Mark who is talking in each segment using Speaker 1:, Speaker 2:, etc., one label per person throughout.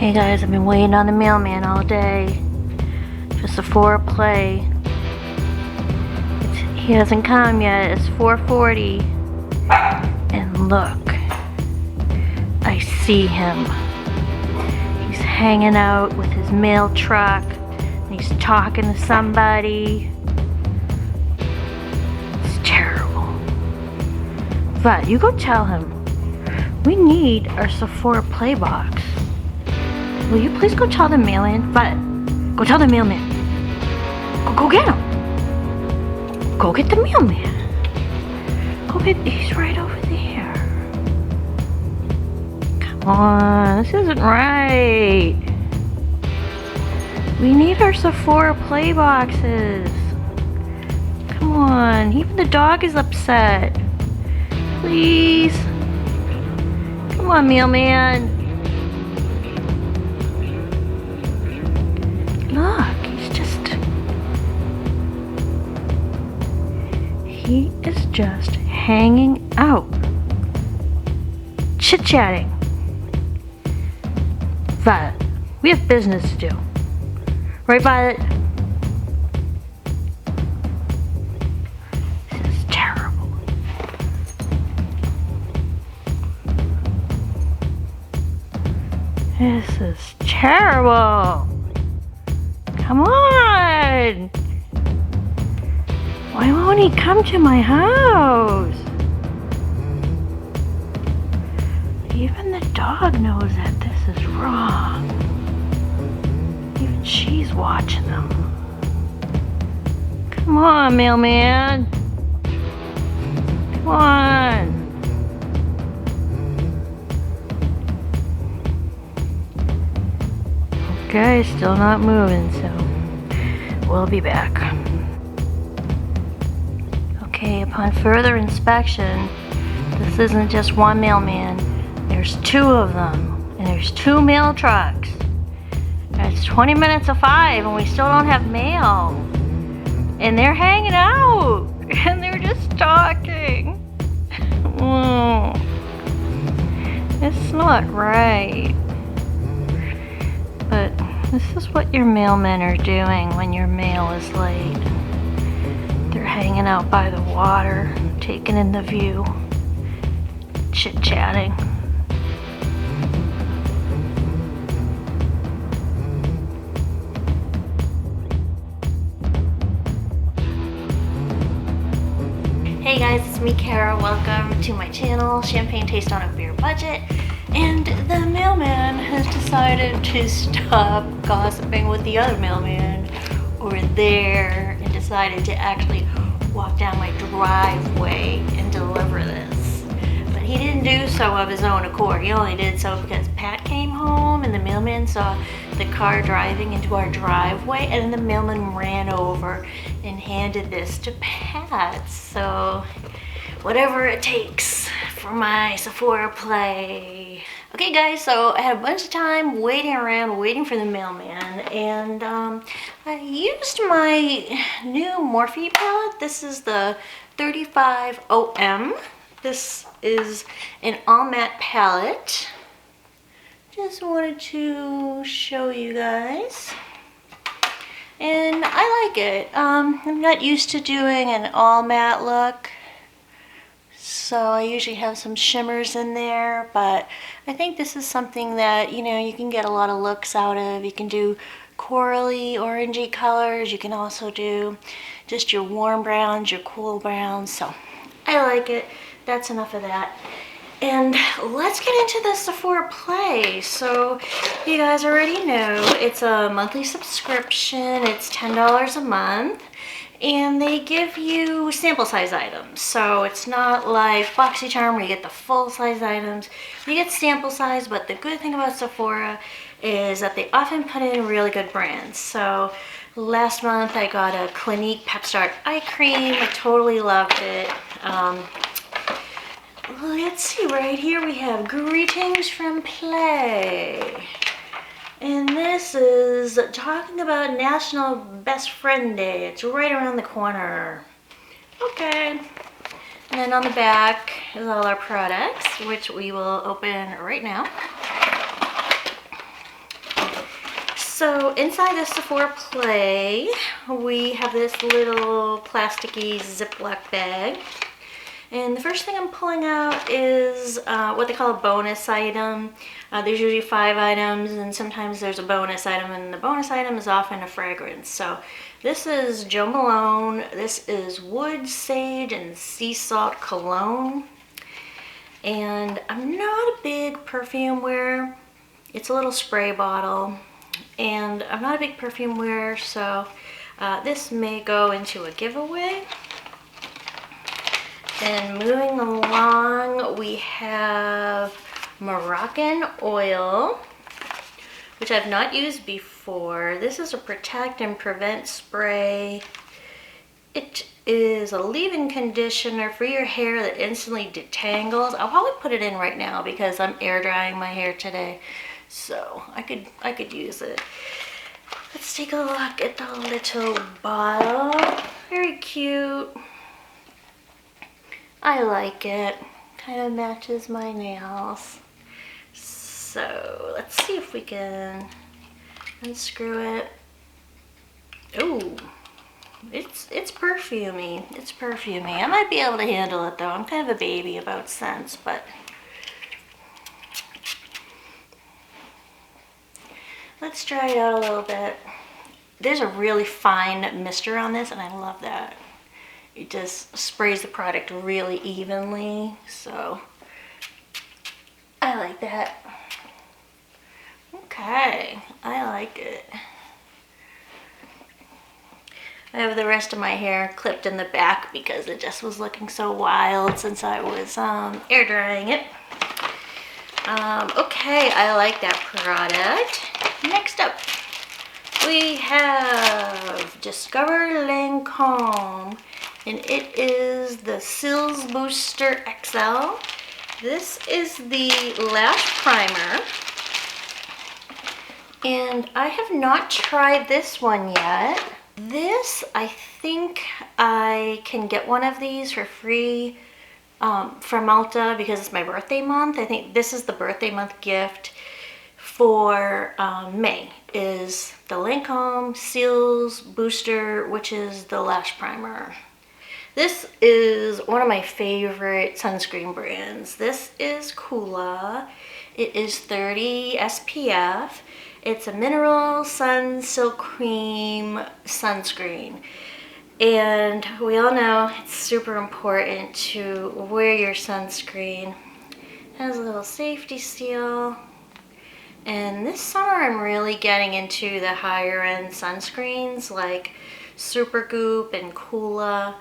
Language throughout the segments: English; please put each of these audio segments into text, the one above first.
Speaker 1: Okay guys, I've been waiting on the mailman all day for Sephora Play. He hasn't come yet. It's 4:40. And look, I see him. He's hanging out with his mail truck. And he's talking to somebody. It's terrible. But you go tell him, we need our Sephora Play box. Will you please go tell the mailman? But go tell the mailman. Go get him. Go get the mailman. Go get. He's right over there. Come on, this isn't right. We need our Sephora Play boxes. Come on, even the dog is upset. Please. Come on, mailman. Look, he is just hanging out, chit-chatting. Violet, we have business to do. Right, Violet? This is terrible. This is terrible. Come on! Why won't he come to my house? Even the dog knows that this is wrong. Even she's watching them. Come on, mailman. Come on. Okay, still not moving, so we'll be back. Okay, upon further inspection, this isn't just one mailman. There's two of them, and there's two mail trucks. And it's 20 minutes of 5, and we still don't have mail. And they're hanging out, and they're just talking. It's not right. But this is what your mailmen are doing when your mail is late. They're hanging out by the water, taking in the view, chit-chatting. Hey guys, it's me, Kara. Welcome to my channel, Champagne Taste on a Beer Budget. And the mailman has decided to stop gossiping with the other mailman over there and decided to actually walk down my driveway and deliver this. But he didn't do so of his own accord. He only did so because Pat came home and the mailman saw the car driving into our driveway, and the mailman ran over and handed this to Pat. So whatever it takes for my Sephora Play. Okay guys, so I had a bunch of time waiting around, waiting for the mailman, and I used my new Morphe palette. This is the 35OM. This is an all matte palette. Just wanted to show you guys. And I like it. I'm not used to doing an all matte look, so I usually have some shimmers in there, but I think this is something that, you know, you can get a lot of looks out of. You can do corally, orangey colors. You can also do just your warm browns, your cool browns. So I like it. That's enough of that. And let's get into the Sephora Play. So you guys already know it's a monthly subscription. It's $10 a month. And they give you sample size items. So it's not like BoxyCharm where you get the full size items. You get sample size, but the good thing about Sephora is that they often put in really good brands. So last month I got a Clinique Pep Start Eye Cream. I totally loved it. Let's see, right here we have Greetings from Play. And this is talking about National Best Friend Day. It's right around the corner. Okay. And then on the back is all our products, which we will open right now. So inside the Sephora Play, we have this little plasticky Ziploc bag. And the first thing I'm pulling out is what they call a bonus item. There's usually 5 items, and sometimes there's a bonus item, and the bonus item is often a fragrance. So this is Jo Malone. This is Wood, Sage, and Sea Salt Cologne. And I'm not a big perfume wearer. It's a little spray bottle. And I'm not a big perfume wearer, so this may go into a giveaway. And moving along, we have Moroccan oil, which I've not used before. This is a protect and prevent spray. It is a leave-in conditioner for your hair that instantly detangles. I'll probably put it in right now because I'm air drying my hair today. So I could use it. Let's take a look at the little bottle. Very cute. I like it. Kind of matches my nails. So let's see if we can unscrew it. Oh, it's perfumey. It's perfumey. I might be able to handle it though. I'm kind of a baby about scents, but let's try it out a little bit. There's a really fine mister on this, and I love that. It just sprays the product really evenly, so I like that. Okay, I like it. I have the rest of my hair clipped in the back because it just was looking so wild since I was air drying it. Okay, I like that product. Next up, we have Discover Lancome, and it is the Cils Booster XL. This is the lash primer, and I have not tried this one yet. This, I think I can get one of these for free from Ulta because it's my birthday month. I think this is the birthday month gift for May, is the Lancome Cils Booster, which is the lash primer. This is one of my favorite sunscreen brands. This is Coola. It is 30 SPF. It's a mineral sun silk cream sunscreen. And we all know it's super important to wear your sunscreen. It has a little safety seal. And this summer I'm really getting into the higher end sunscreens like Supergoop and Coola.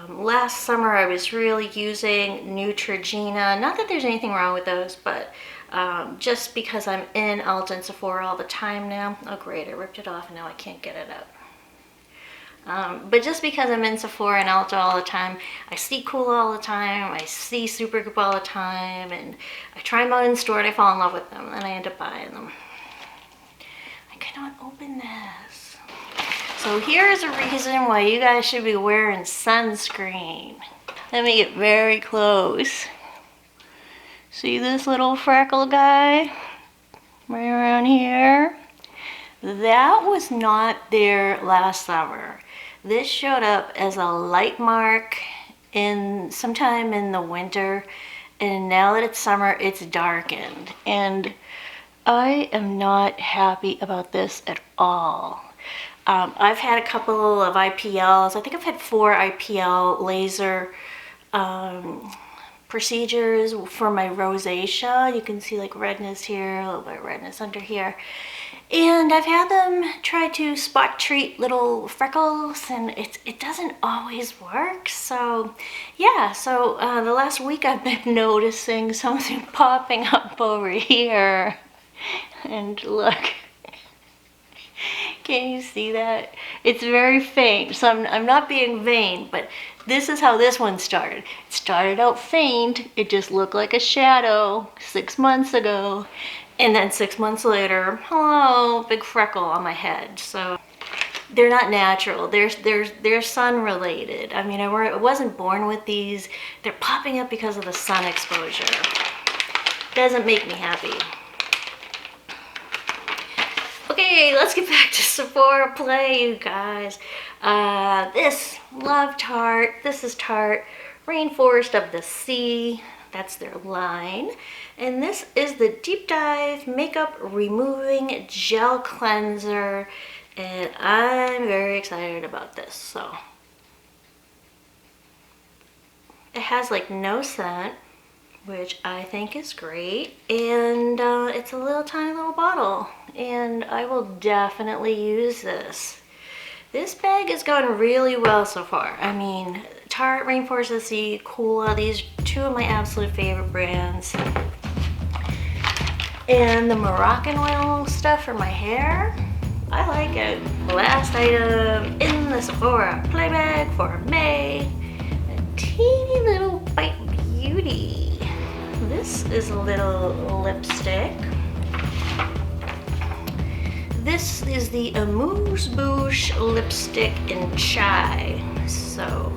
Speaker 1: Last summer I was really using Neutrogena. Not that there's anything wrong with those, but just because I'm in Ulta and Sephora all the time now. Oh great, I ripped it off and now I can't get it up. But just because I'm in Sephora and Ulta all the time, I see Coola all the time, I see Supergoop all the time, and I try them out in store and I fall in love with them, and then I end up buying them. I cannot open this. So here's a reason why you guys should be wearing sunscreen. Let me get very close. See this little freckle guy right around here? That was not there last summer. This showed up as a light mark sometime in the winter, and now that it's summer, it's darkened. And I am not happy about this at all. I've had a couple of IPLs. I think I've had 4 IPL laser procedures for my rosacea. You can see like redness here, a little bit of redness under here. And I've had them try to spot treat little freckles, and it doesn't always work. So yeah, so the last week I've been noticing something popping up over here. And look, can you see that? It's very faint, so I'm not being vain, but this is how this one started. It started out faint, it just looked like a shadow 6 months ago. And then 6 months later, hello, big freckle on my head. So they're not natural. They're sun related. I mean, I wasn't born with these. They're popping up because of the sun exposure. Doesn't make me happy. Okay, Okay, let's get back to Sephora Play, you guys. This Love Tarte. This is Tarte Rainforest of the Sea. That's their line. And this is the Deep Dive Makeup Removing Gel Cleanser. And I'm very excited about this. So it has like no scent, which I think is great, and it's a little tiny little bottle, and I will definitely use this. This bag is going really well so far. I mean, Tarte, Rainforest of the Sea, Coola, these are two of my absolute favorite brands. And the Moroccan oil stuff for my hair, I like it. Last item in the Sephora Play bag for May, a teeny little Bite Beauty. This is a little lipstick. This is the Amuse Bouche lipstick in Chai. So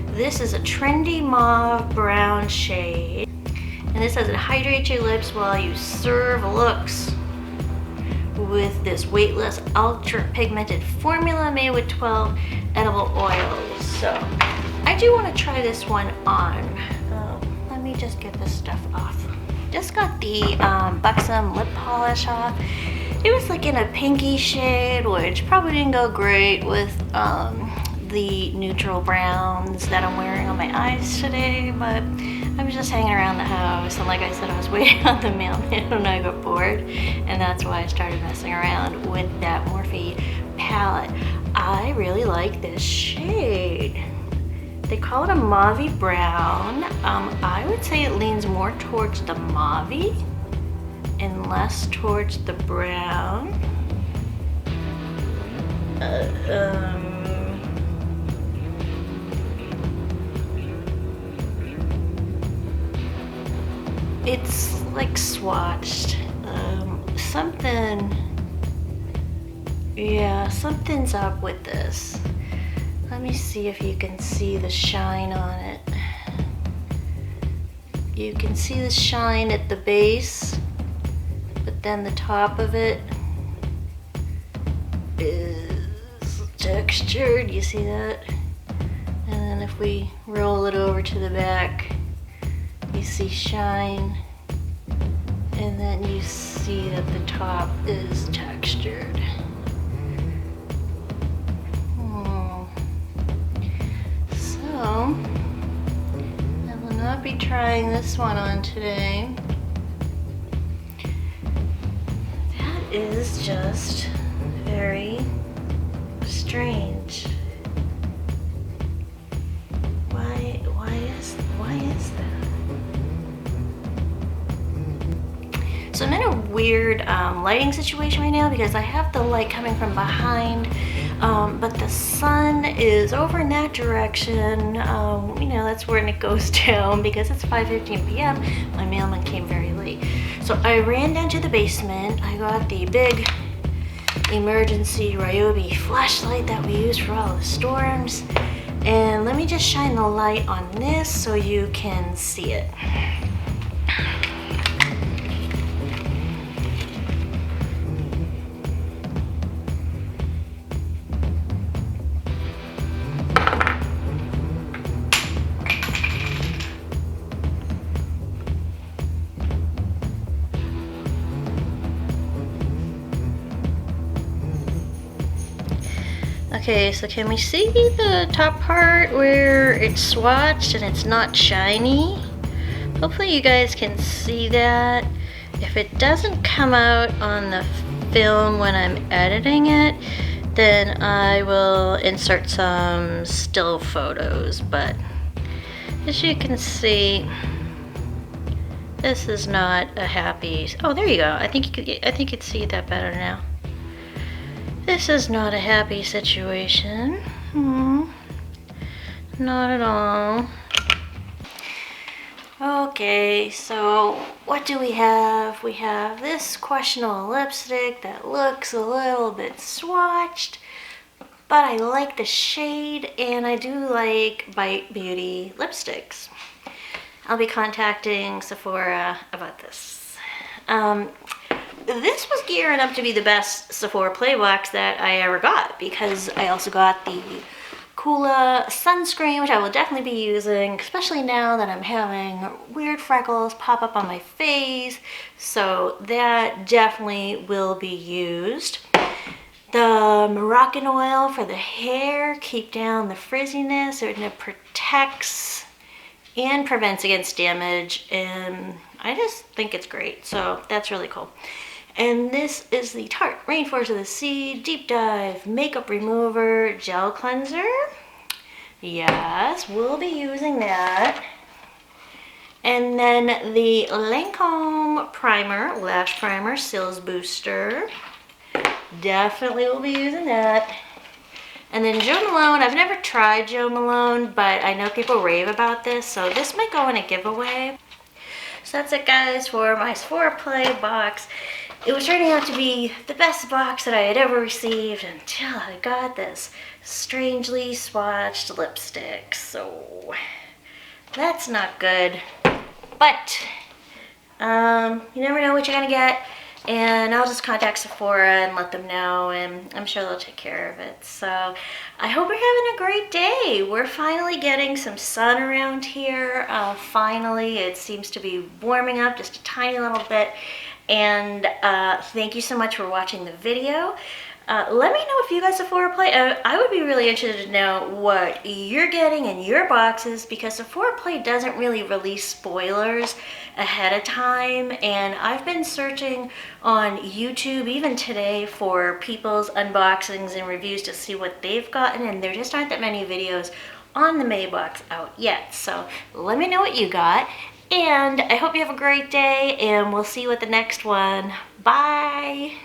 Speaker 1: this is a trendy mauve brown shade. And this says it hydrates your lips while you serve looks with this weightless ultra pigmented formula made with 12 edible oils. So I do want to try this one on. Let me just get this stuff off. Just got the Buxom lip polish off. It was like in a pinky shade, which probably didn't go great with the neutral browns that I'm wearing on my eyes today, but I was just hanging around the house, and like I said, I was waiting on the mailman and I got bored, and that's why I started messing around with that Morphe palette. I really like this shade. They call it a mauve brown. I would say it leans more towards the mauve and less towards the brown. It's like swatched. Something's up with this. Let me see if you can see the shine on it. You can see the shine at the base, but then the top of it is textured. You see that? And then if we roll it over to the back, you see shine, and then you see that the top is textured. So I will not be trying this one on today. That is just very strange. Why is that? So I'm in a weird lighting situation right now because I have the light coming from behind, but the sun is over in that direction. You know, that's when it goes down because it's 5:15 p.m. My mailman came very late. So I ran down to the basement. I got the big emergency Ryobi flashlight that we use for all the storms. And let me just shine the light on this so you can see it. Okay, so can we see the top part where it's swatched and it's not shiny? Hopefully you guys can see that. If it doesn't come out on the film when I'm editing it, then I will insert some still photos, but as you can see, this is not a happy, oh there you go, I think you could see that better now. This is not a happy situation. Not at all. Okay, so what do we have? We have this questionable lipstick that looks a little bit swatched, but I like the shade and I do like Bite Beauty lipsticks. I'll be contacting Sephora about this. this was gearing up to be the best Sephora Play box that I ever got, because I also got the Coola sunscreen, which I will definitely be using, especially now that I'm having weird freckles pop up on my face. So that definitely will be used. The Moroccan oil for the hair, keep down the frizziness, and it protects and prevents against damage, and I just think it's great, so that's really cool. And this is the Tarte Rainforest of the Sea Deep Dive Makeup Remover Gel Cleanser. Yes, we'll be using that. And then the Lancome Primer, Lash Primer, Sills Booster. Definitely will be using that. And then Jo Malone, I've never tried Jo Malone, but I know people rave about this, so this might go in a giveaway. So that's it, guys, for my Sephora Play box. It was turning out to be the best box that I had ever received until I got this strangely swatched lipstick. So that's not good. But you never know what you're gonna get. And I'll just contact Sephora and let them know, and I'm sure they'll take care of it. So I hope you're having a great day. We're finally getting some sun around here. Finally, it seems to be warming up just a tiny little bit. And thank you so much for watching the video. Let me know if you guys Sephora Play. I would be really interested to know what you're getting in your boxes, because Sephora Play doesn't really release spoilers ahead of time, and I've been searching on YouTube even today for people's unboxings and reviews to see what they've gotten, and there just aren't that many videos on the May box out yet. So let me know what you got, and I hope you have a great day, and we'll see you at the next one. Bye!